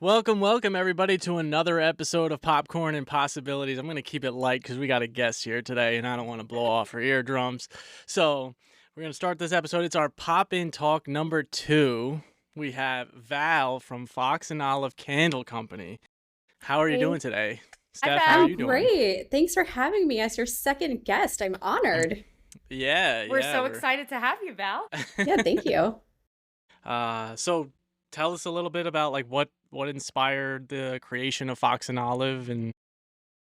Welcome everybody to another episode of Popcorn and Possibilities. I'm going to keep it light because we got a guest here today and I don't want to blow off her eardrums. So we're going to start this episode. It's our Pop-In Talk number 2. We have Val from Fox and Olive Candle Company. How are you Hey. doing today? Hi, Steph, how are Val. I'm you doing? great. Thanks for having me as your second guest. I'm honored. We're so We're excited to have you, Val. Yeah, thank you. So tell us a little bit about like what inspired the creation of Fox and Olive and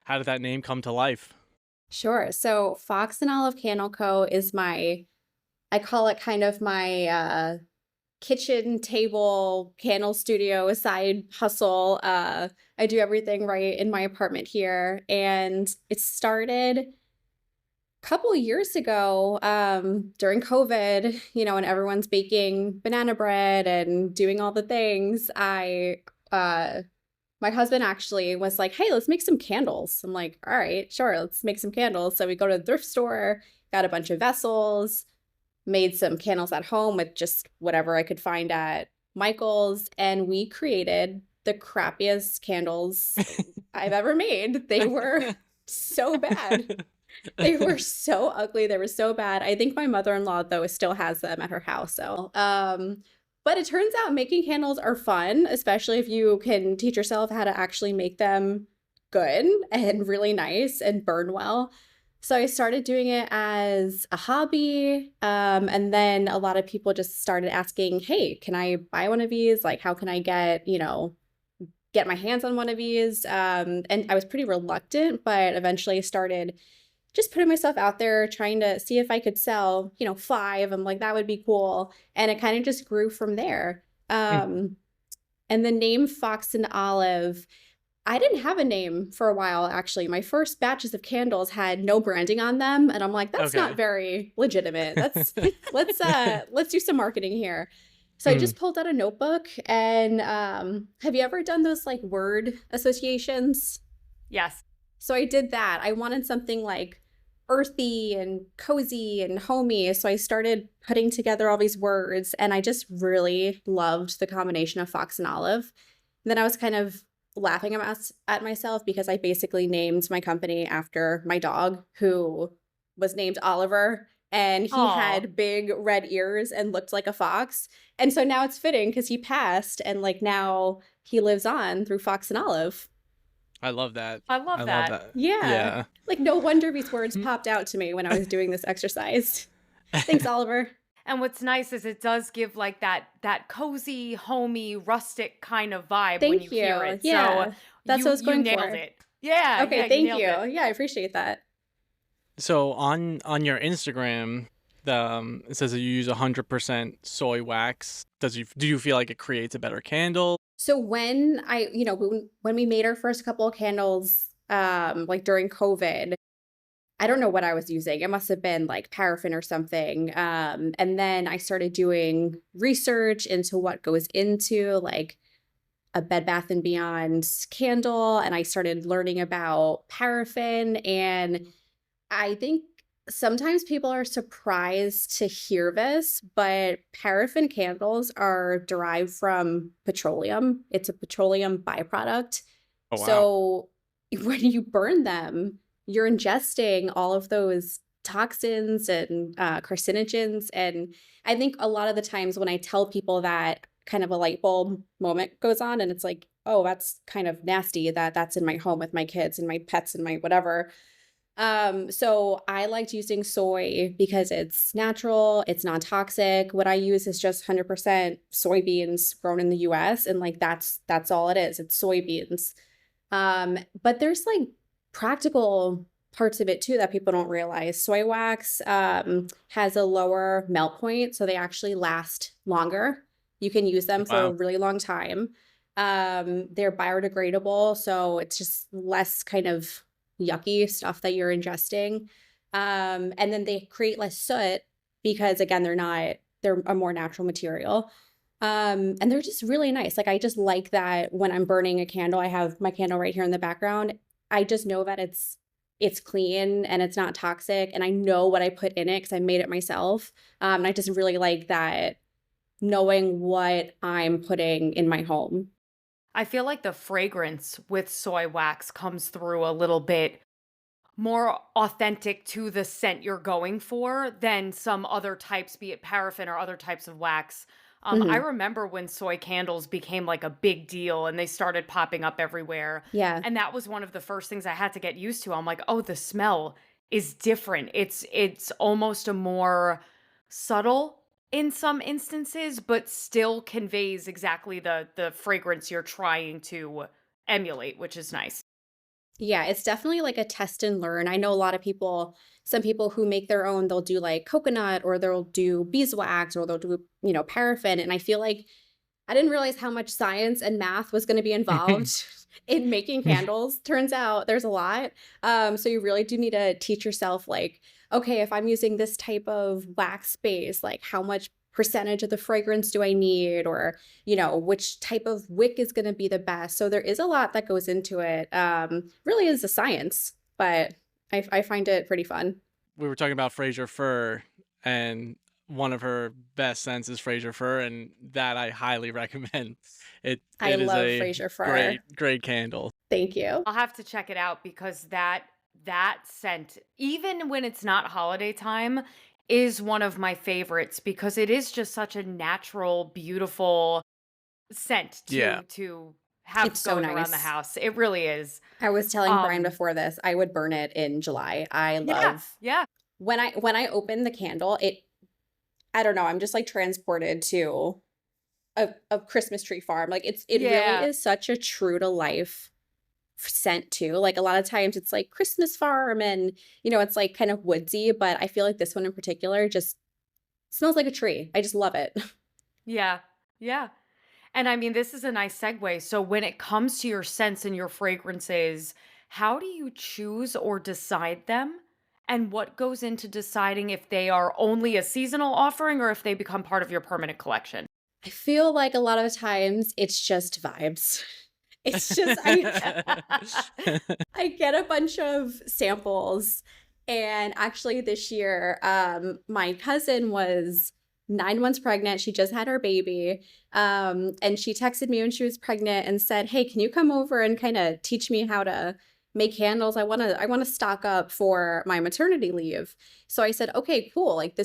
how did that name come to life? Sure. So Fox and Olive Candle Co. is I call it kind of my kitchen table candle studio side hustle. I do everything right in my apartment here. And it started couple years ago, during COVID, and everyone's baking banana bread and doing all the things, my husband actually was like, "Hey, let's make some candles." I'm like, "All right, sure, let's make some candles." So we go to the thrift store, got a bunch of vessels, made some candles at home with just whatever I could find at Michael's, and we created the crappiest candles I've ever made. They were so bad. They were so ugly. They were so bad. I think my mother-in-law, though, still has them at her house. But it turns out making candles are fun, especially if you can teach yourself how to actually make them good and really nice and burn well. So I started doing it as a hobby. And then a lot of people just started asking, "Hey, can I buy one of these? Like, how can I get my hands on one of these?" And I was pretty reluctant, but eventually started just putting myself out there, trying to see if I could sell, 5. I'm like, that would be cool. And it kind of just grew from there. And the name Fox and Olive, I didn't have a name for a while, actually. My first batches of candles had no branding on them. And I'm like, that's not Okay. very legitimate. Let's do some marketing here. So I Mm. just pulled out a notebook and have you ever done those like word associations? Yes. So I did that. I wanted something like earthy and cozy and homey. So I started putting together all these words and I just really loved the combination of Fox and Olive. And then I was kind of laughing at myself because I basically named my company after my dog who was named Oliver and he Aw. had big red ears and looked like a fox. And so now it's fitting because he passed and like now he lives on through Fox and Olive. I love that. I love I love that. that. Yeah. Yeah. Like no wonder these words popped out to me when I was doing this exercise. Thanks, Oliver. And what's nice is it does give like that cozy, homey, rustic kind of vibe when you Thank hear you. it. So Yeah. That's what I was you going nailed for. it. Yeah, Okay, you thank nailed you. it. Yeah, I appreciate that. So on your Instagram, it says that you use 100% soy wax. Do you feel like it creates a better candle? So when we made our first couple of candles, like during COVID, I don't know what I was using. It must have been like paraffin or something. And then I started doing research into what goes into like a Bed Bath and Beyond candle, and I started learning about paraffin. And I think sometimes people are surprised to hear this, but paraffin candles are derived from petroleum. It's a petroleum byproduct. Oh wow. So when you burn them, you're ingesting all of those toxins and carcinogens. And I think a lot of the times when I tell people that, kind of a light bulb moment goes on, and it's like, oh, that's kind of nasty that that's in my home with my kids and my pets and my whatever. So I liked using soy because it's natural, it's non-toxic. What I use is just 100% soybeans grown in the US, and like that's all it is. It's soybeans. But there's like practical parts of it too that people don't realize. Soy wax has a lower melt point, so they actually last longer. You can use them for a Wow. really long time. They're biodegradable, so it's just less kind of yucky stuff that you're ingesting. And then they create less soot because again, they're a more natural material. And they're just really nice. Like I just like that when I'm burning a candle, I have my candle right here in the background. I just know that it's clean and it's not toxic and I know what I put in it because I made it myself. And I just really like that knowing what I'm putting in my home. I feel like the fragrance with soy wax comes through a little bit more authentic to the scent you're going for than some other types, be it paraffin or other types of wax. I Hmm. remember when soy candles became like a big deal and they started popping up everywhere. Yeah. And that was one of the first things I had to get used to. I'm like, oh, the smell is different. It's almost a more subtle in some instances, but still conveys exactly the fragrance you're trying to emulate, which is nice. Yeah, it's definitely like a test and learn. I know a lot of people, some people who make their own, they'll do like coconut or they'll do beeswax or they'll do, paraffin. And I feel like I didn't realize how much science and math was going to be involved in making candles. Turns out there's a lot. So you really do need to teach yourself, like, okay, if I'm using this type of wax base, like how much percentage of the fragrance do I need, or which type of wick is going to be the best. So there is a lot that goes into it. Really is a science, but I find it pretty fun. We were talking about Frasier Fir, and one of her best scents is Frasier Fir, and that I highly recommend. It I it is love a Frasier Fir. great candle. Thank you. I'll have to check it out because that scent, even when it's not holiday time, is one of my favorites because it is just such a natural, beautiful scent Yeah. to have It's so going around the nice. house. It really is. I was telling Brian Um, before this, I would burn it in July. I yeah, love yeah. when I open the candle, I don't know, I'm just like transported to a Christmas tree farm. Like it really Yeah. is such a true to life scent too. Like a lot of times it's like Christmas farm and it's like kind of woodsy, but I feel like this one in particular just smells like a tree. I just love it. Yeah. Yeah. And I mean, this is a nice segue. So, when it comes to your scents and your fragrances, how do you choose or decide them? And what goes into deciding if they are only a seasonal offering or if they become part of your permanent collection? I feel like a lot of times it's just vibes. It's just I get a bunch of samples. And actually, this year, my cousin was 9 months pregnant. She just had her baby. And she texted me when she was pregnant and said, "Hey, can you come over and kind of teach me how to make candles? I want to stock up for my maternity leave." So I said, "Okay, cool. Like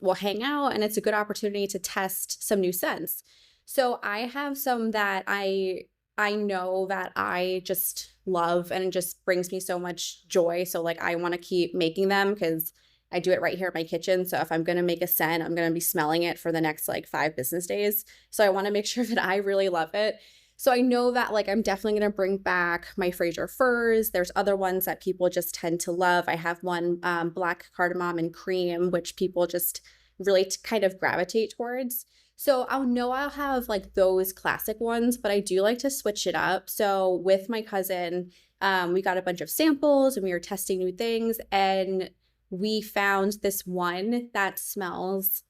we'll hang out and it's a good opportunity to test some new scents." So I have some that I know that I just love and it just brings me so much joy. So like I want to keep making them because I do it right here in my kitchen. So if I'm going to make a scent, I'm going to be smelling it for the next like 5 business days. So I want to make sure that I really love it. So I know that like I'm definitely going to bring back my Frasier Firs. There's other ones that people just tend to love. I have one black cardamom and cream, which people just really kind of gravitate towards. So I'll have like those classic ones, but I do like to switch it up. So with my cousin, we got a bunch of samples and we were testing new things, and we found this one that smells.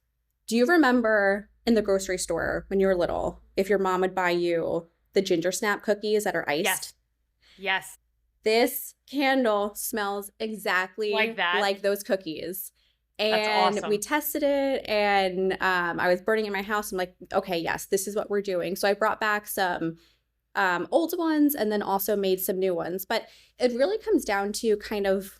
Do you remember in the grocery store when you were little, if your mom would buy you the ginger snap cookies that are iced? Yes. Yes. This candle smells Like exactly that. like those cookies. That's And we awesome. tested it, and I was burning in my house. I'm like, okay, yes, this is what we're doing. So I brought back some old ones and then also made some new ones. But it really comes down to kind of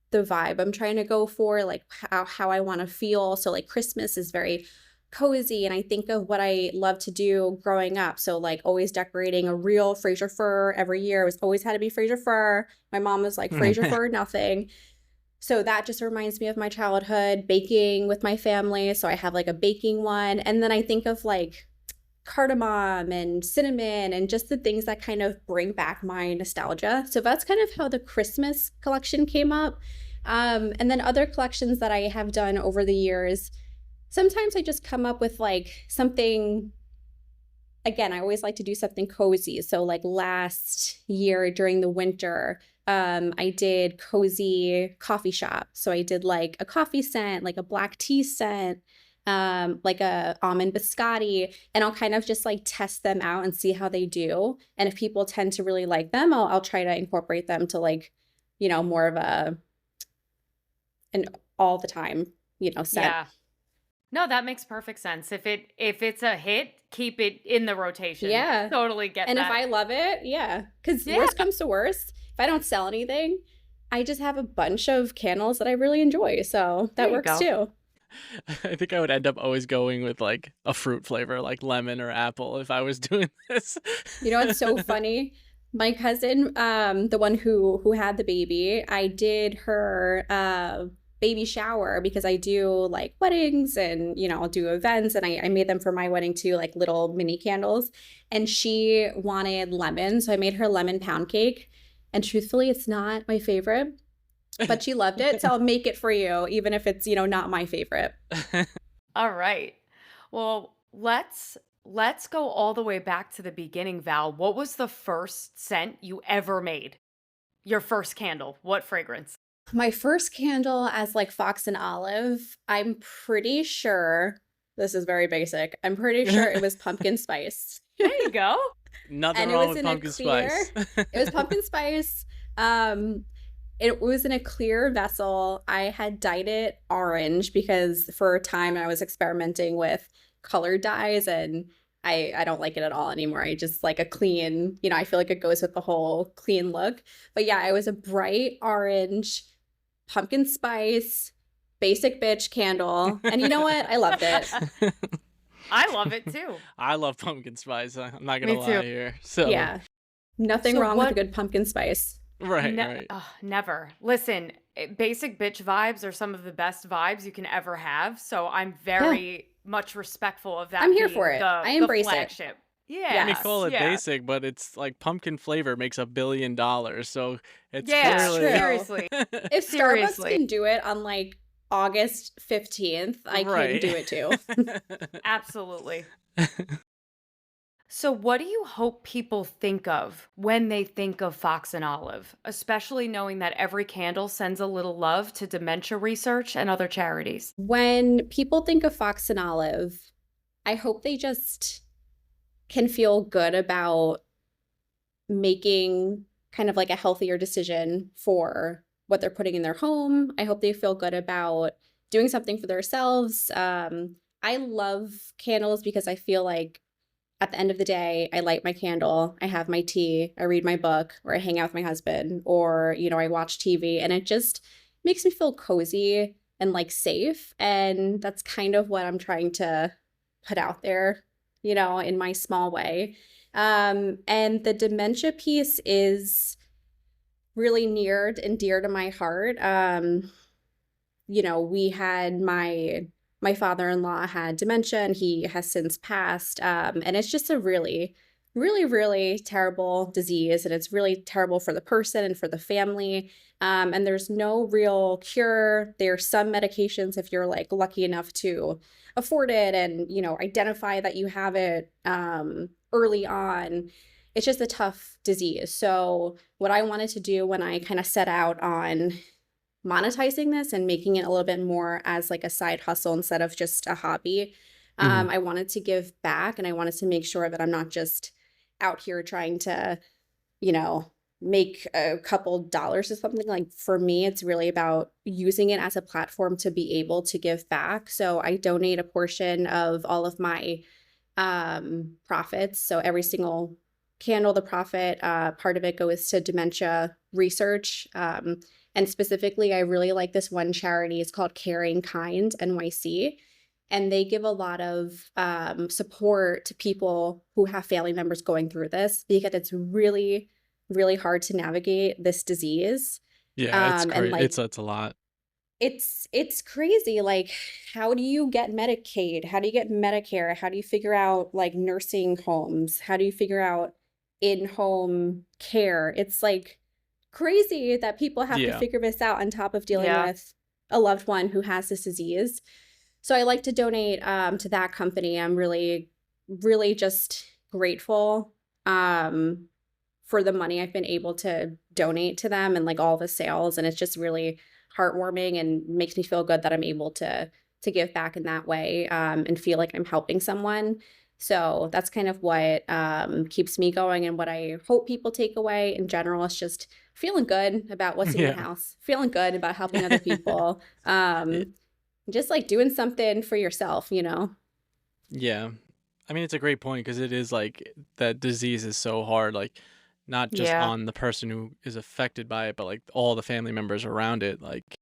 the vibe I'm trying to go for, like how I want to feel. So like Christmas is very cozy, and I think of what I love to do growing up. So like always decorating a real Frasier fir every year. It was always had to be Frasier fir. My mom was like Frasier fir nothing. So that just reminds me of my childhood, baking with my family. So I have like a baking one. And then I think of like cardamom and cinnamon and just the things that kind of bring back my nostalgia. So that's kind of how the Christmas collection came up. And then other collections that I have done over the years, sometimes I just come up with like something. Again, I always like to do something cozy. So like last year during the winter, I did cozy coffee shop. So I did like a coffee scent, like a black tea scent, like a almond biscotti, and I'll kind of just like test them out and see how they do. And if people tend to really like them, I'll try to incorporate them to like, more of an all the time, scent. Yeah. No, that makes perfect sense. If it's a hit, keep it in the rotation. Yeah. Totally get And if that. I love it, yeah. Because Yeah, worst comes to worst, if I don't sell anything, I just have a bunch of candles that I really enjoy. So there that you works go. too. I think I would end up always going with like a fruit flavor, like lemon or apple, if I was doing this. You know what's so funny? My cousin, the one who had the baby, I did her baby shower because I do like weddings and I'll do events, and I made them for my wedding too, like little mini candles. And she wanted lemon, so I made her lemon pound cake. And truthfully, it's not my favorite, but she loved it, so I'll make it for you, even if it's not my favorite. All right. Well, let's go all the way back to the beginning, Val. What was the first scent you ever made? Your first candle. What fragrance? My first candle as like fox and olive, I'm pretty sure this is very basic. I'm pretty sure it was pumpkin spice. There you go. Nothing And it wrong was with in a pumpkin clear, spice. it was pumpkin spice. Um, it was in a clear vessel. I had dyed it orange because for a time I was experimenting with colored dyes, and I don't like it at all anymore. I just like a clean, I feel like it goes with the whole clean look. But yeah, it was a bright orange pumpkin spice basic bitch candle. And you know what? I loved it. I love it too. I love pumpkin spice. I'm not gonna Me too. lie here. So Yeah. Nothing So wrong with a what good pumpkin spice. right, Ne right. never. Listen, basic bitch vibes are some of the best vibes you can ever have, so I'm Yeah. very much respectful of I'm that here being for it. the I embrace it. flagship. And they Yes. call Yes, it yeah. basic, but it's like pumpkin flavor makes $1 billion. So it's Yeah, It's clearly true. seriously, If Starbucks seriously. can do it on like August 15th, I can right. do it too. Absolutely. So what do you hope people think of when they think of Fox and Olive, especially knowing that every candle sends a little love to dementia research and other charities? When people think of Fox and Olive, I hope they just can feel good about making kind of like a healthier decision for what they're putting in their home. I hope they feel good about doing something for themselves. I love candles because I feel like at the end of the day, I light my candle, I have my tea, I read my book, or I hang out with my husband, or, I watch TV, and it just makes me feel cozy and like safe. And that's kind of what I'm trying to put out there, in my small way. And the dementia piece is really near and dear to my heart. We had my father-in-law had dementia, and he has since passed. And it's just a really, really, really terrible disease, and it's really terrible for the person and for the family. And there's no real cure. There's some medications if you're like lucky enough to afford it and identify that you have it early on. It's just a tough disease. So what I wanted to do when I kind of set out on monetizing this and making it a little bit more as like a side hustle instead of just a hobby. Mhm. I wanted to give back, and I wanted to make sure that I'm not just out here trying to, make a couple dollars or something. Like for me, it's really about using it as a platform to be able to give back. So I donate a portion of all of my profits. So every single candle, the profit, part of it goes to dementia research. And specifically, I really like this one charity. It's called Caring Kind NYC. And they give a lot of support to people who have family members going through this, because it's really, really hard to navigate this disease. Yeah, it's And great. like It's a lot. it's crazy. Like, how do you get Medicaid? How do you get Medicare? How do you figure out like nursing homes? How do you figure out in-home care? It's like crazy that people have to Yeah. figure this out on top of dealing Yeah. with a loved one who has this disease. So I like to donate to that company. I'm really, really just grateful for the money I've been able to donate to them and like all the sales. And it's just really heartwarming and makes me feel good that I'm able to give back in that way and feel like I'm helping someone. So that's kind of what keeps me going, and what I hope people take away in general is just feeling good about what's in your Yeah. house, feeling good about helping other people, Yeah. just like doing something for yourself. Yeah. I mean, it's a great point because it is like that disease is so hard, like not just Yeah. on the person who is affected by it, but like all the family members around it. Like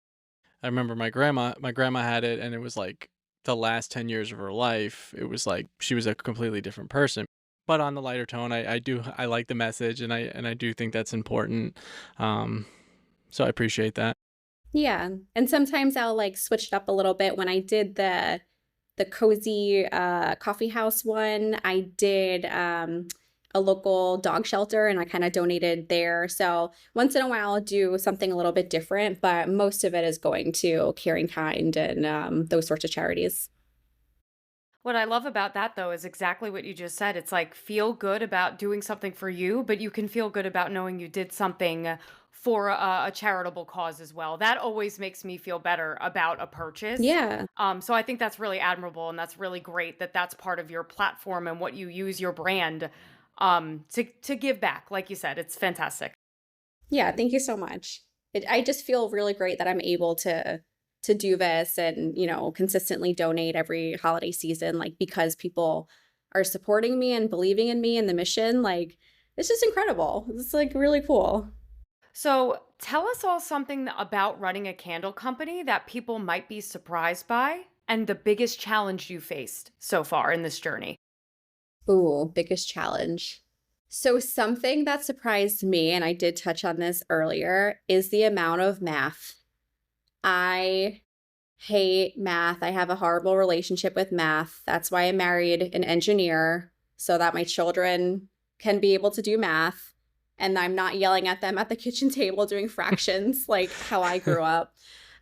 I remember my grandma had it and it was like the last 10 years of her life, it was like she was a completely different person. But on the lighter tone, I like the message and I do think that's important. Um, so I appreciate that. Yeah, and sometimes I'll, like, switch it up a little bit. When I did the cozy, coffee house one, I did, a local dog shelter, and I kinda donated there. So, once in a while, I'll do something a little bit different, but most of it is going to Caring Kind and, those sorts of charities. What I love about that though is exactly what you just said. It's like feel good about doing something for you, but you can feel good about knowing you did something for a charitable cause as well. That always makes me feel better about a purchase. Yeah. So I think that's really admirable and that's really great that that's part of your platform and what you use your brand to give back. Like you said, it's fantastic. Yeah, thank you so much. I just feel really great that I'm able to do this and, consistently donate every holiday season, like, because people are supporting me and believing in me and the mission, like, it's just incredible. It's, like, really cool. So tell us all something about running a candle company that people might be surprised by and the biggest challenge you faced so far in this journey. Ooh, biggest challenge. So something that surprised me, and I did touch on this earlier, is the amount of math. I hate math. I have a horrible relationship with math. That's why I married an engineer so that my children can be able to do math and I'm not yelling at them at the kitchen table doing fractions like how I grew up.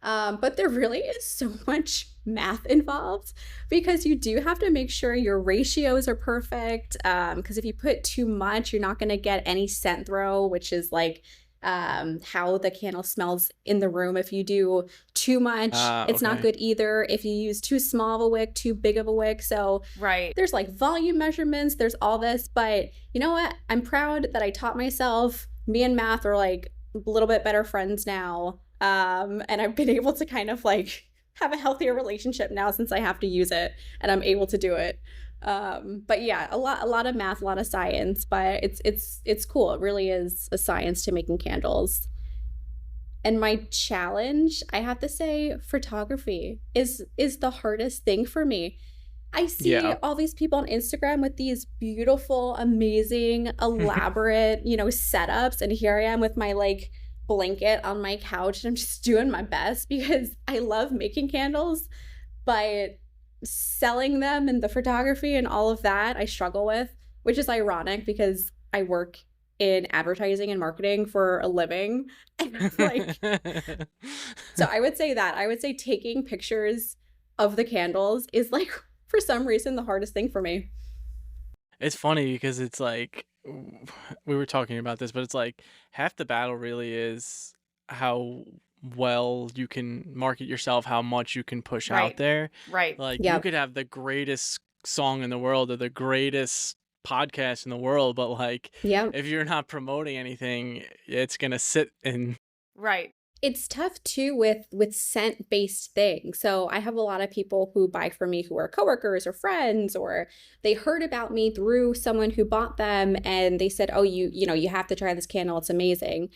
But there really is so much math involved because you do have to make sure your ratios are perfect. Because if you put too much, you're not going to get any scent throw, which is like how the candle smells in the room. If you do too much, Ah, it's not okay. good either. If you use too small of a wick, too big of a wick. So Right. there's like volume measurements, there's all this, but you know what? I'm proud that I taught myself. Me and math are like a little bit better friends now. And I've been able to kind of like have a healthier relationship now since I have to use it and I'm able to do it. But yeah, a lot of math, a lot of science, but it's cool. It really is a science to making candles. And my challenge, I have to say, photography is the hardest thing for me. I see Yeah. all these people on Instagram with these beautiful, amazing, elaborate, setups, and here I am with my like blanket on my couch and I'm just doing my best because I love making candles, but selling them and the photography and all of that I struggle with, which is ironic because I work in advertising and marketing for a living. And it's like, so I would say that. I would say taking pictures of the candles is like, for some reason, the hardest thing for me. It's funny because it's like we were talking about this, but it's like half the battle really is how well you can market yourself, how much you can push out Right. there. Right. Like you Yep. could have the greatest song in the world or the greatest podcast in the world, but like Yep. if you're not promoting anything, it's gonna sit in. Right. It's tough too with scent-based things. So I have a lot of people who buy from me who are coworkers or friends, or they heard about me through someone who bought them and they said, "Oh, you have to try this candle. It's amazing."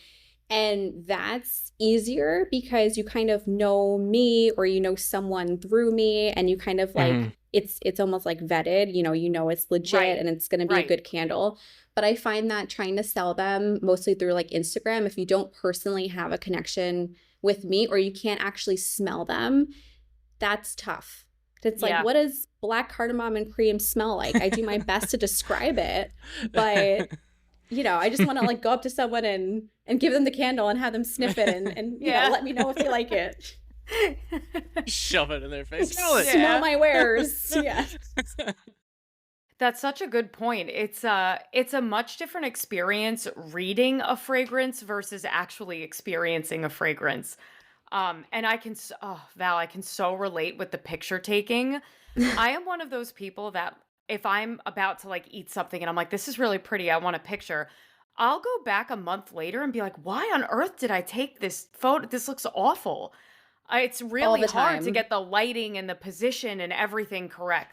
And that's easier because you kind of know me or you know someone through me and you kind of like Mhm. it's almost like vetted, you know it's legit Right. and it's going to be a Right. good candle. But I find that trying to sell them mostly through like Instagram, if you don't personally have a connection with me or you can't actually smell them, that's tough. It's like, Yeah. what does black cardamom and cream smell like? I do my best to describe it, but I just want to like go up to someone and give them the candle and have them sniff it and Yeah. let me know if they like it. Shove it in their face. Smell it. Smell Yeah. my wares. Yeah. That's such a good point. It's a much different experience reading a fragrance versus actually experiencing a fragrance. And Val, I can so relate with the picture taking. I am one of those people that if I'm about to like eat something and I'm like, this is really pretty, I want a picture. I'll go back a month later and be like, why on earth did I take this photo? This looks awful. It's All really the hard to time. get the lighting and the position and everything correct.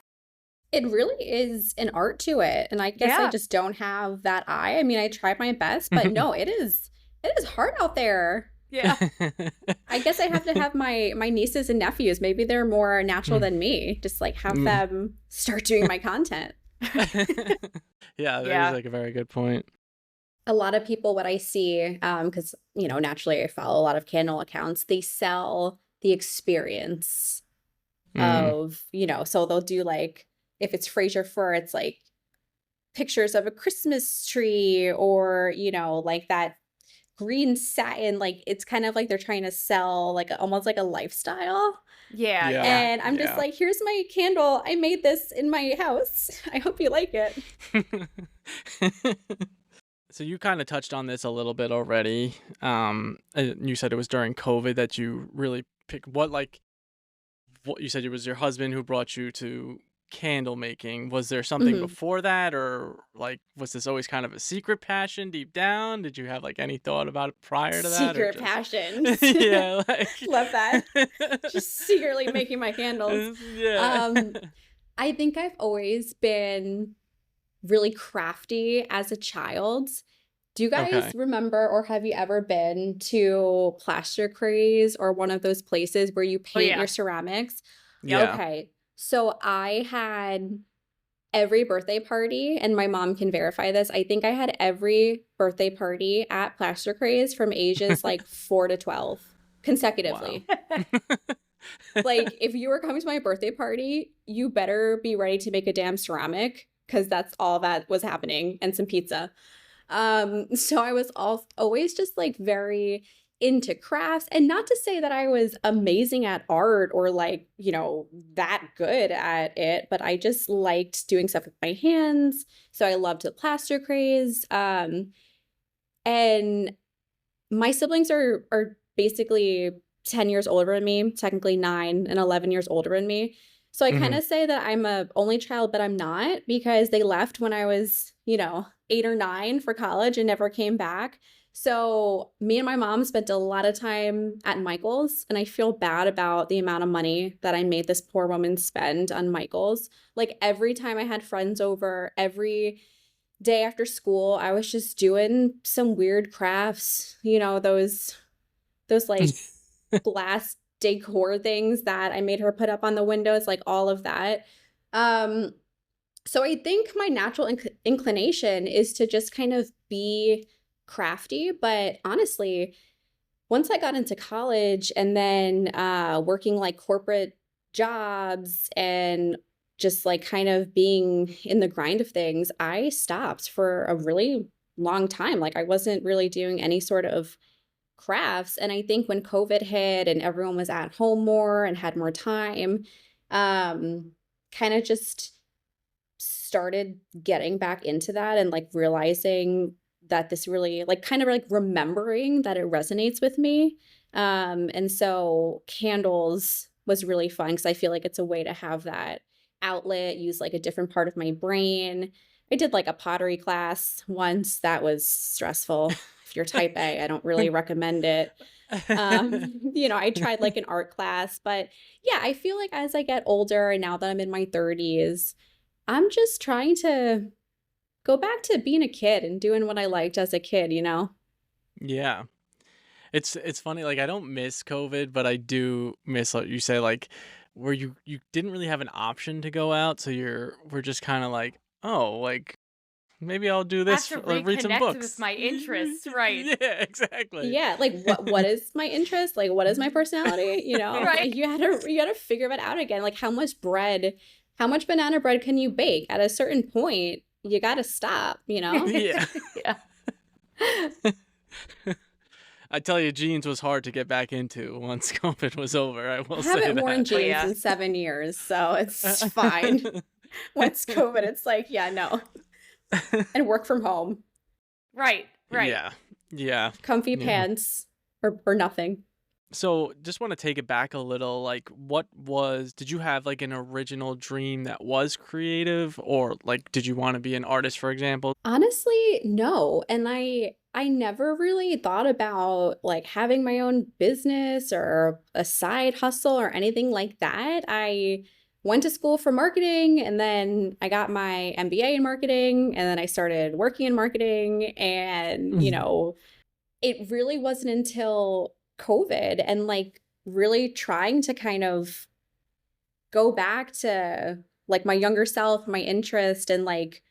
It really is an art to it, and I guess I Yeah. just don't have that eye. I mean, I tried my best, but no, it is hard out there. Yeah. I guess I have to have my nieces and nephews. Maybe they're more natural Mm, than me. Just like have mm. them start doing my content. Yeah, that is Yeah. like a very good point. A lot of people, what I see, because naturally I follow a lot of candle accounts, they sell the experience Mm. of, so they'll do like if it's Frasier Fir, it's like pictures of a Christmas tree or, like that green satin, like it's kind of like they're trying to sell like almost like a lifestyle. Yeah, Yeah, yeah. And I'm just yeah. like, here's my candle. I made this in my house. I hope you like it. So you kind of touched on this a little bit already. You said it was during COVID that you really picked what you said it was your husband who brought you to candle making. Was there something Mhm. before that, or like was this always kind of a secret passion deep down? Did you have like any thought about it prior to that, or Secret just passions. yeah, like Love that. Just secretly making my candles. yeah. Um, I think I've always been really crafty as a child. Do you guys Okay. remember or have you ever been to Plaster Craze or one of those places where you Oh, paint your yeah. ceramics? Yep. Yeah. Okay. So I had every birthday party, and my mom can verify this. I think I had every birthday party at Plaster Craze from ages like 4 to 12 Wow. consecutively. Like, if you were coming to my birthday party, you better be ready to make a damn ceramic because that's all that was happening and some pizza. So I was always just like very into crafts, and not to say that I was amazing at art or like, that good at it, but I just liked doing stuff with my hands. So I loved the plaster craze. And my siblings are basically 10 years older than me, technically 9 and 11 years older than me. So I kind Hmm. of say that I'm a only child, but I'm not because they left when I was, 8 or 9 for college and never came back. So me and my mom spent a lot of time at Michael's, and I feel bad about the amount of money that I made this poor woman spend on Michael's. Like every time I had friends over, every day after school, I was just doing some weird crafts, those like glass decor things that I made her put up on the windows, like all of that. Um, so I think my natural inclination is to just kind of be crafty, but honestly, once I got into college and then working like corporate jobs and just like kind of being in the grind of things, I stopped for a really long time. Like I wasn't really doing any sort of crafts. And I think when COVID hit and everyone was at home more and had more time, kind of just started getting back into that and like realizing that this really like kind of like remembering that it resonates with me. And so candles was really fun because I feel like it's a way to have that outlet, use like a different part of my brain. I did like a pottery class once. That was stressful. If you're type A, I don't really recommend it. I tried like an art class, but yeah, I feel like as I get older and now that I'm in my 30s, I'm just trying to go back to being a kid and doing what I liked as a kid, you know? Yeah. It's funny, like, I don't miss COVID, but I do miss, like you say, like, where you didn't really have an option to go out, so we're just kinda like, "Oh, like, maybe I'll do I have this, to read some reconnect with books." my interests, right. Yeah, exactly. Yeah, like what is my interest? Like what is my personality? Right. Like you gotta figure it out again. Like how much banana bread can you bake? At a certain point, you gotta stop, you know? Yeah. Yeah. I tell you, jeans was hard to get back into once COVID was over, I I will say haven't worn that. Oh, jeans yeah. in 7 years, so it's fine. Once COVID, it's like, yeah, no. And work from home, Right, right. Yeah. Yeah. comfy Yeah. pants or nothing. So, just wanna take it back a little, like, did you have, like, an original dream that was creative, or, like, did you wanna be an artist, for example? Honestly, no, and I never really thought about, like, having my own business or a side hustle or anything like that. went to school for marketing, and then I got my MBA in marketing, and then I started working in marketing. And, it really wasn't until COVID and like really trying to kind of go back to like my younger self, my interest, and like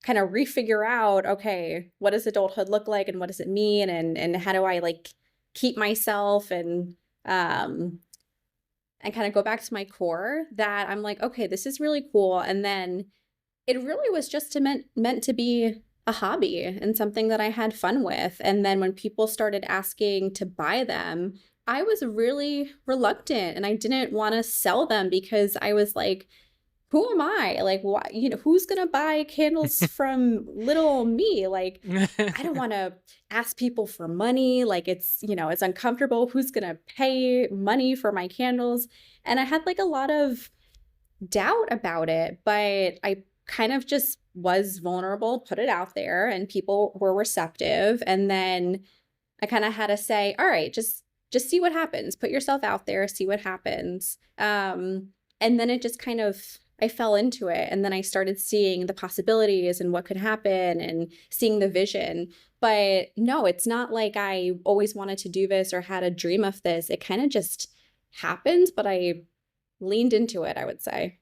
kind of refigure out, okay, what does adulthood look like and what does it mean, and how do I like keep myself um and kind of go back to my core, that I'm like, okay, this is really cool. And then it really was just meant to be a hobby and something that I had fun with. And then when people started asking to buy them, I was really reluctant and I didn't want to sell them because I was like, who am I? Like, why, who's gonna buy candles from little me? Like, I don't want to ask people for money. Like, it's uncomfortable. Who's gonna pay money for my candles? And I had like a lot of doubt about it, but I kind of just was vulnerable, put it out there, and people were receptive. And then I kind of had to say, all right, just see what happens. Put yourself out there, see what happens. And then it just kind of I fell into it, and then I started seeing the possibilities and what could happen and seeing the vision. But no, it's not like I always wanted to do this or had a dream of this. It kind of just happened, but I leaned into it, I would say.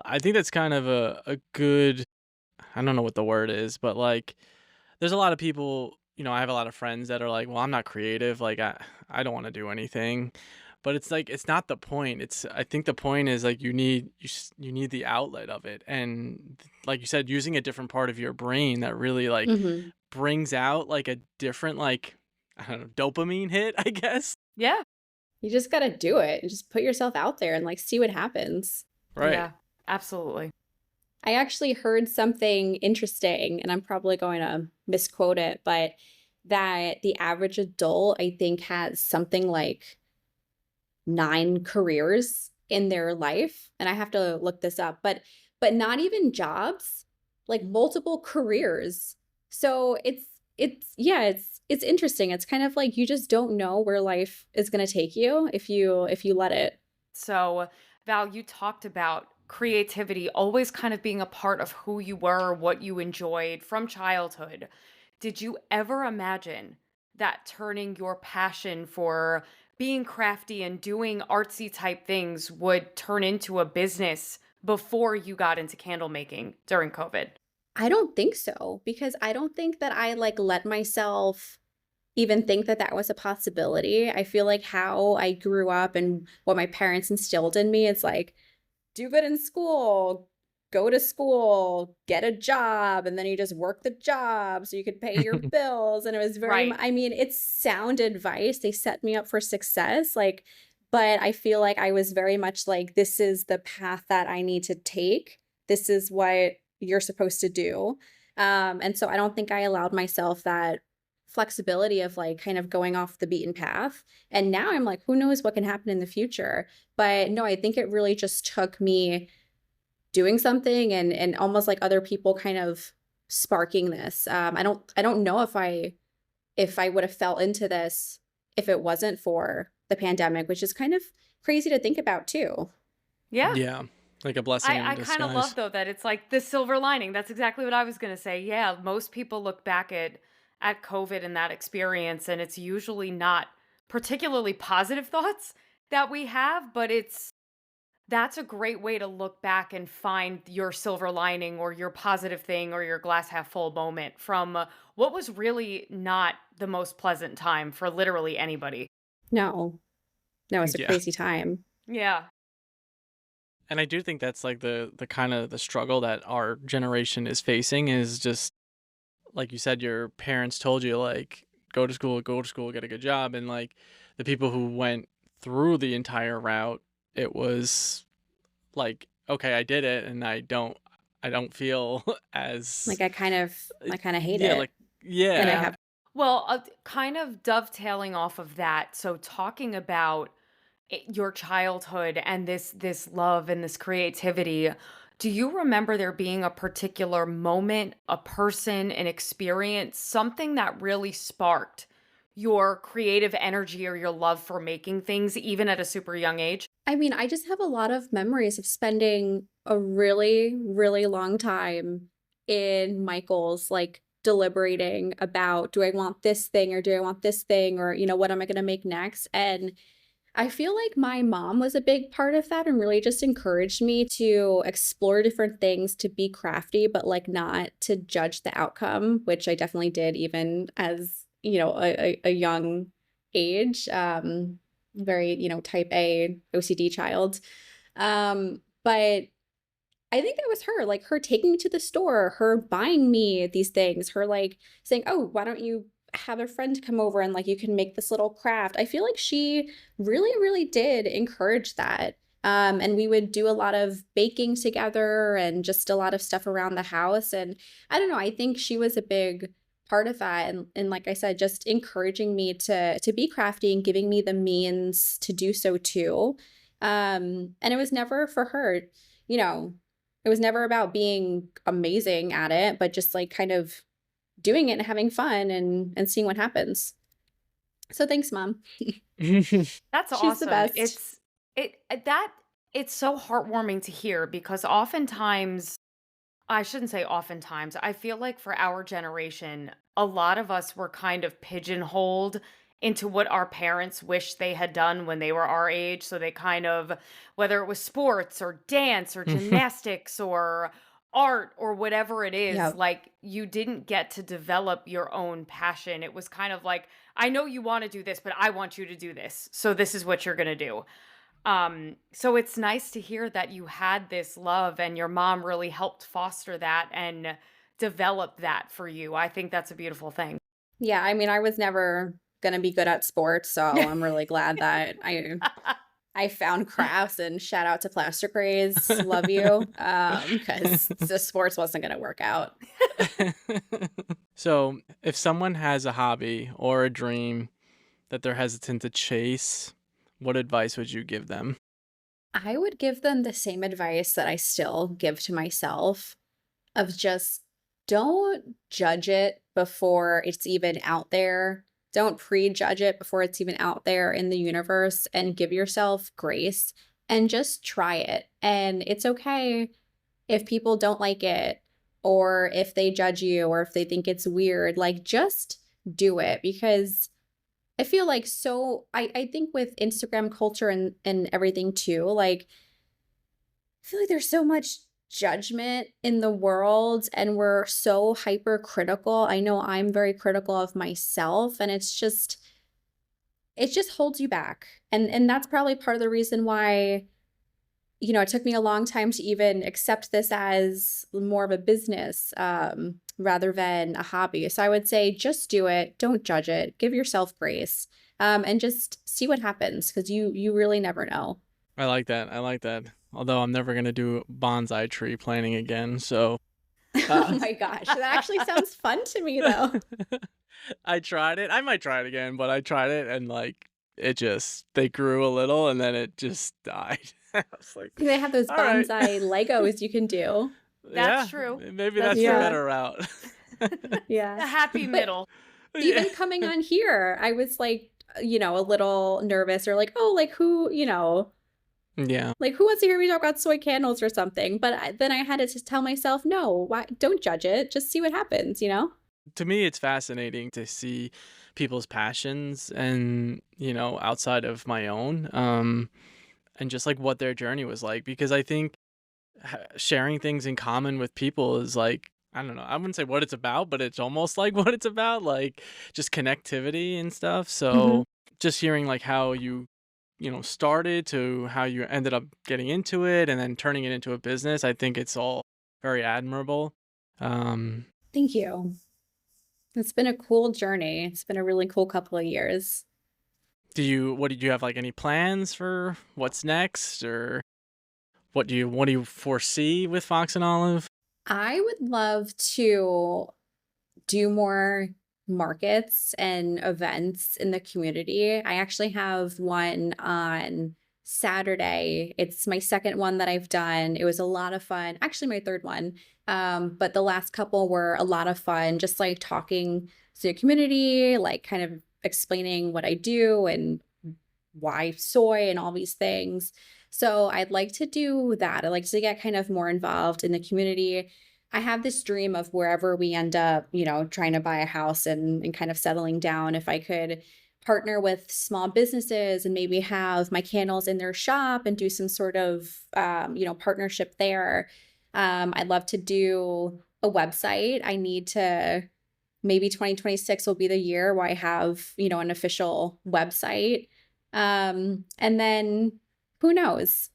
I think that's kind of a good, I don't know what the word is, but like there's a lot of people, I have a lot of friends that are like, well, I'm not creative. Like I don't want to do anything. But it's like it's not the point. I think the point is like you need the outlet of it. And like you said, using a different part of your brain that really like Hmm. brings out like a different like I don't know, dopamine hit, I guess. Yeah. You just got to do it and just put yourself out there and like see what happens. Right. Yeah. Absolutely. I actually heard something interesting, and I'm probably going to misquote it, but that the average adult, I think, has something like 9 careers in their life. And I have to look this up, but not even jobs, like multiple careers. So it's interesting. It's kind of like you just don't know where life is going to take you if you let it. So, Val, you talked about creativity always kind of being a part of who you were, what you enjoyed from childhood. Did you ever imagine that turning your passion for being crafty and doing artsy type things would turn into a business before you got into candle making during COVID? I don't think so, because I don't think that I like let myself even think that that was a possibility. I feel like how I grew up and what my parents instilled in me, it's like, do good in school, go to school, get a job, and then you just work the job so you could pay your bills. And it was Right. I mean, it's sound advice. They set me up for success. Like, but I feel like I was very much like, this is the path that I need to take. This is what you're supposed to do. And so I don't think I allowed myself that flexibility of like kind of going off the beaten path. And now I'm like, who knows what can happen in the future? But no, I think it really just took me doing something and almost like other people kind of sparking this. I don't know if I would have fell into this if it wasn't for the pandemic, which is kind of crazy to think about too. Yeah. Yeah. Like a blessing in I kind of love disguise. though that it's like the silver lining. That's exactly what I was going to say. Yeah, most people look back at COVID and that experience and it's usually not particularly positive thoughts that we have, but that's a great way to look back and find your silver lining or your positive thing or your glass half full moment from what was really not the most pleasant time for literally anybody. No, no, it's a Yeah. crazy time. Yeah. And I do think that's like the kind of the struggle that our generation is facing is just like you said, your parents told you like go to school, get a good job, and like the people who went through the entire route, it was like, okay, I did it, and I don't feel as Like I kind of hate yeah, it. like And I yeah, Yeah. have Well, kind of dovetailing off of that. So talking about your childhood and this love and this creativity, do you remember there being a particular moment, a person, an experience, something that really sparked your creative energy or your love for making things even at a super young age? I mean, I just have a lot of memories of spending a really, really long time in Michael's, like deliberating about, do I want this thing or do I want this thing, or, what am I going to make next? And I feel like my mom was a big part of that and really just encouraged me to explore different things, to be crafty, but like not to judge the outcome, which I definitely did even as, a young age. Very, type A OCD child. But I think that was her, like her taking me to the store, her buying me these things, her like saying, "Oh, why don't you have a friend come over and like you can make this little craft." I feel like she really, really did encourage that. And we would do a lot of baking together and just a lot of stuff around the house. And I don't know, I think she was a big part of that. And like I said, just encouraging me to be crafty and giving me the means to do so too. And it was never for her, you know, it was never about being amazing at it, but just like kind of doing it and having fun and seeing what happens. So thanks, Mom. That's She's the awesome. best. It's so heartwarming to hear because oftentimes, I shouldn't say oftentimes, I feel like for our generation, a lot of us were kind of pigeonholed into what our parents wish they had done when they were our age. So they kind of, whether it was sports or dance or gymnastics or art or whatever it is, Yeah. like you didn't get to develop your own passion. It was kind of like, I know you want to do this, but I want you to do this. So this is what you're going to do. So it's nice to hear that you had this love and your mom really helped foster that and develop that for you. I think that's a beautiful thing. Yeah, I mean, I was never gonna be good at sports, so I'm really glad that I found crafts, and shout out to Plaster Craze, love you, because the sports wasn't gonna work out. So, if someone has a hobby or a dream that they're hesitant to chase, what advice would you give them? I would give them the same advice that I still give to myself of just don't judge it before it's even out there. Don't prejudge it before it's even out there in the universe, and give yourself grace and just try it. And it's okay if people don't like it or if they judge you or if they think it's weird. Like, just do it, because I feel like I think with Instagram culture and everything too, like I feel like there's so much judgment in the world and we're so hypercritical. I know I'm very critical of myself, and it just holds you back. And that's probably part of the reason why, it took me a long time to even accept this as more of a business, rather than a hobby. So I would say just do it, don't judge it, give yourself grace, and just see what happens, because you really never know. I like that. I like that. Although I'm never gonna do bonsai tree planting again, so Oh uh, my gosh, that actually sounds fun to me though. I tried it. I might try it again, but I tried it and like it just they grew a little and then it just died. I was like, They have those all right. bonsai Legos you can do. That's Yeah, true. maybe That's that's the true. Yeah, better route. yeah. A happy But middle. Yeah. even coming on here, I was like, a little nervous, or like, oh, like Yeah. who wants to hear me talk about soy candles or something? But then I had to just tell myself, no, why, don't judge it. Just see what happens. To me, it's fascinating to see people's passions and, outside of my own, and just like what their journey was like. Because I think sharing things in common with people is like, I don't know, I wouldn't say what it's about, but it's almost like what it's about, like just connectivity and stuff. Hmm. So just hearing like how you started to how you ended up getting into it and then turning it into a business, I think it's all very admirable. Um, Thank you. It's been a cool journey. It's been a really cool couple of years. what did you have like any plans for what's next, or what do you foresee with Fox and Olive? I would love to do more markets and events in the community. I actually have one on Saturday. It's my second one that I've done. It was a lot of fun. Actually, my third one. But the last couple were a lot of fun, just like talking to the community, like kind of explaining what I do and why soy and all these things. So I'd like to do that. I'd like to get kind of more involved in the community. I have this dream of wherever we end up, trying to buy a house and kind of settling down, if I could partner with small businesses and maybe have my candles in their shop and do some sort of, partnership there. I'd love to do a website. I need to, maybe 2026 will be the year where I have, an official website. And then who knows?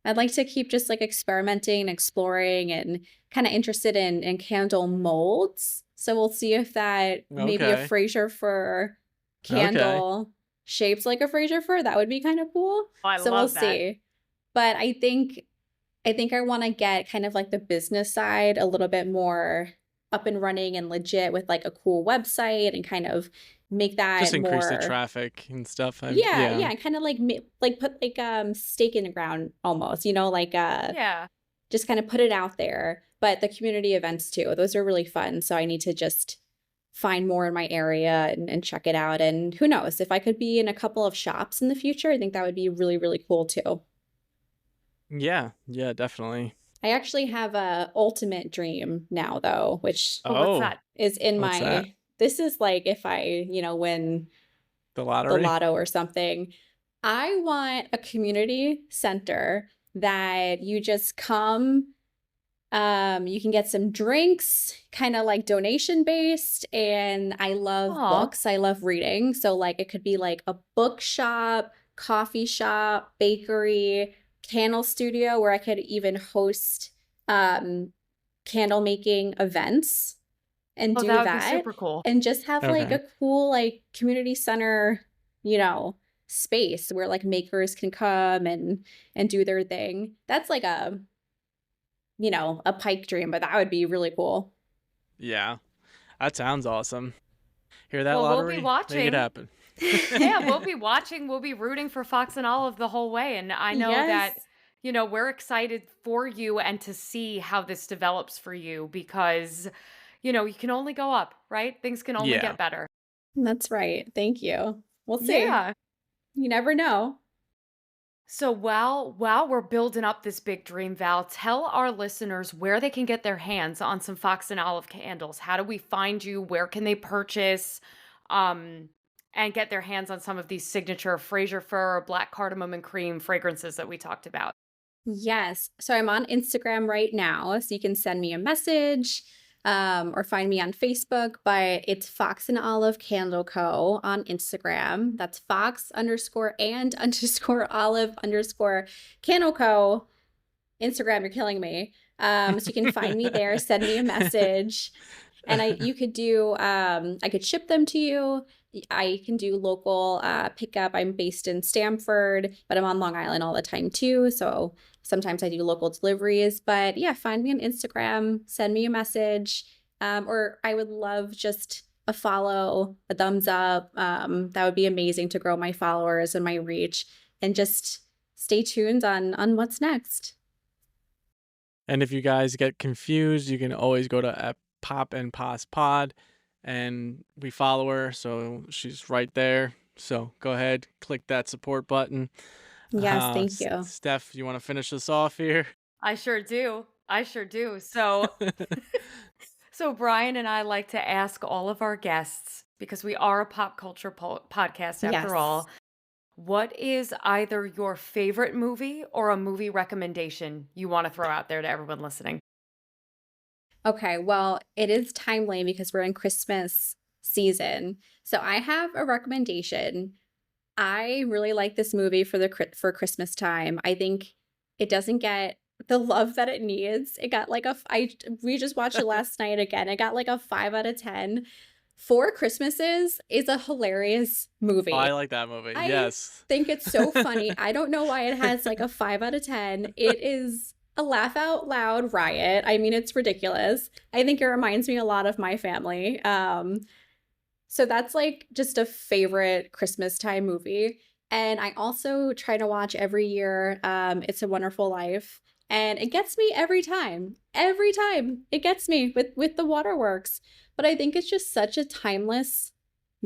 I'd like to keep just like experimenting, exploring, and kind of interested in candle molds. So we'll see if that maybe a Okay. Frasier Fir Okay. candle shaped like a Frasier Fir. That would be kind of cool. Oh, I So we'll love that. see. But I think I want to get kind of like the business side a little bit more up and running and legit with like a cool website and kind of make Just that increase the more. traffic and stuff. Yeah, Yeah. yeah, and kind of like like put like stake in the ground almost, like Yeah. just kind of put it out there. But the community events too, those are really fun. So I need to just find more in my area and check it out. And who knows, if I could be in a couple of shops in the future, I think that would be really, really cool too. Yeah. Yeah, definitely. I actually have a ultimate dream now though, which Oh, what's Oh, that? is in what's that? my, this is like if I, win The the lottery? lotto or something. I want a community center that you just come. You can get some drinks, kind of like donation based. And I love Oh, books. I love reading. So, like, it could be like a bookshop, coffee shop, bakery, candle studio where I could even host um, candle making events and oh, do that would be that super cool. and just have like Okay. a cool, like, community center, you know, space where like makers can come and do their thing. That's like a pipe dream, but that would be really cool. Yeah. That sounds awesome. Hear that, Well, we'll be lottery? Make it watching. happen. Yeah, we'll be watching. We'll be rooting for Fox and Olive the whole way. And I know that, Yes. we're excited for you and to see how this develops for you because, you can only go up, right? Things can only Yeah. get better. That's right. Thank you. We'll see. Yeah. You never know. So while we're building up this big dream, Val, tell our listeners where they can get their hands on some Fox and Olive candles. How do we find you? Where can they purchase? Um, and get their hands on some of these signature Frasier Fir, black cardamom and cream fragrances that we talked about. Yes. So I'm on Instagram right now. So you can send me a message or find me on Facebook, but it's Fox and Olive Candle Co. on Instagram. That's Fox underscore and underscore Olive underscore Candle Co. Instagram, you're killing me. So you can find me there, send me a message. And you could do, I could ship them to you. I can do local pickup. I'm based in Stamford, but I'm on Long Island all the time too. So sometimes I do local deliveries. But yeah, find me on Instagram, send me a message, or I would love just a follow, a thumbs up. That would be amazing to grow my followers and my reach. And just stay tuned on what's next. And if you guys get confused, you can always go to Pop and Pos Pod, and we follow her, so she's right there. So go ahead, click that support button. Yes, thank you. Steph, you want to finish us off here? I sure do. I sure do. So Brian and I like to ask all of our guests, because we are a pop culture podcast after Yes. all, what is either your favorite movie or a movie recommendation you want to throw out there to everyone listening? Okay, well, it is timely because we're in Christmas season. So I have a recommendation. I really like this movie for Christmas time. I think it doesn't get the love that it needs. It got like we just watched it last night again. It got like a 5 out of 10. Four Christmases is a hilarious Oh, I movie. like that movie. I Yes. think it's so funny. I don't know why it has like a 5 out of 10. It is a laugh out loud riot. I mean, it's ridiculous. I think it reminds me a lot of my family. So that's like just a favorite Christmas time movie. And I also try to watch every year It's a Wonderful Life. And it gets me every time. Every time it gets me with the waterworks. But I think it's just such a timeless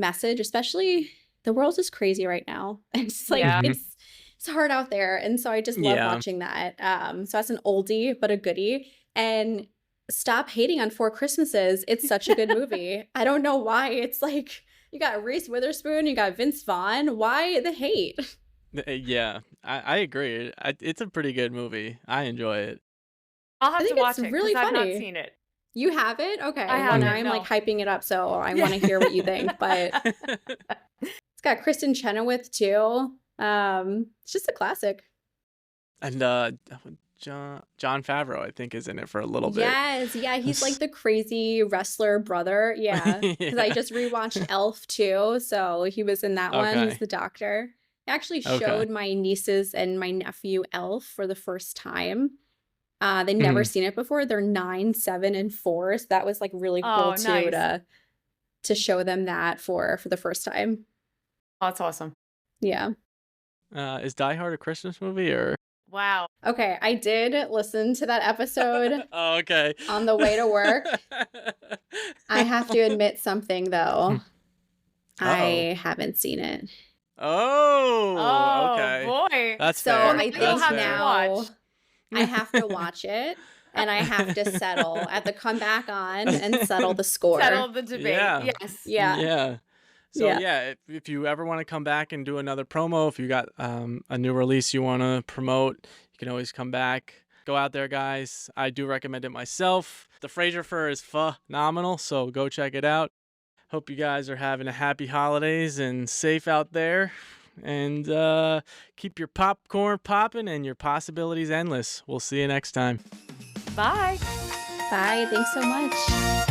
message, especially the world is crazy right now. It's like Yeah. Mhm. it's hard out there. And so I just love Yeah. watching that. So that's an oldie but a goodie. And stop hating on Four Christmases. It's such a good movie. I don't know why. It's like you got Reese Witherspoon, you got Vince Vaughn. Why the hate? Yeah, I agree. It's a pretty good movie. I enjoy it. I'll I have to think it's watch it because really I've not funny. seen it. You have it? I Okay. Well, now haven't, I'm like no. hyping it up, so I Yeah. want to hear what you think. But it's got Kristen Chenoweth too. It's just a classic. And John Favreau, I think, is in it for a little bit. Yes, yeah, he's like the crazy wrestler brother. Yeah, because I Yeah. just rewatched Elf too, so he was in that one. He's Okay. the doctor. I actually Okay. showed my nieces and my nephew Elf for the first time. They never Mhm. seen it before. They're 9, 7, and 4, so that was like really cool Oh, too nice. to show them that for the first time. Oh, that's awesome. Yeah. Is Die Hard a Christmas movie or? Wow. Okay, I did listen to that episode Oh, okay. on the way to work. I have to admit something though. Uh-oh. I haven't seen it. Oh, Oh, okay. boy. That's So fair. Well, now I you'll think That's have to fair. now watch. I have to watch it and I have to settle. I have to come back on and settle the score. Settle the debate. Yeah. Yes. Yeah. Yeah. So Yeah. yeah, if you ever want to come back and do another promo, if you got a new release you want to promote, you can always come back. Go out there, guys. I do recommend it myself. The Frasier Fir is phenomenal, so go check it out. Hope you guys are having a happy holidays and safe out there. And keep your popcorn popping and your possibilities endless. We'll see you next time. Bye. Bye. Thanks so much.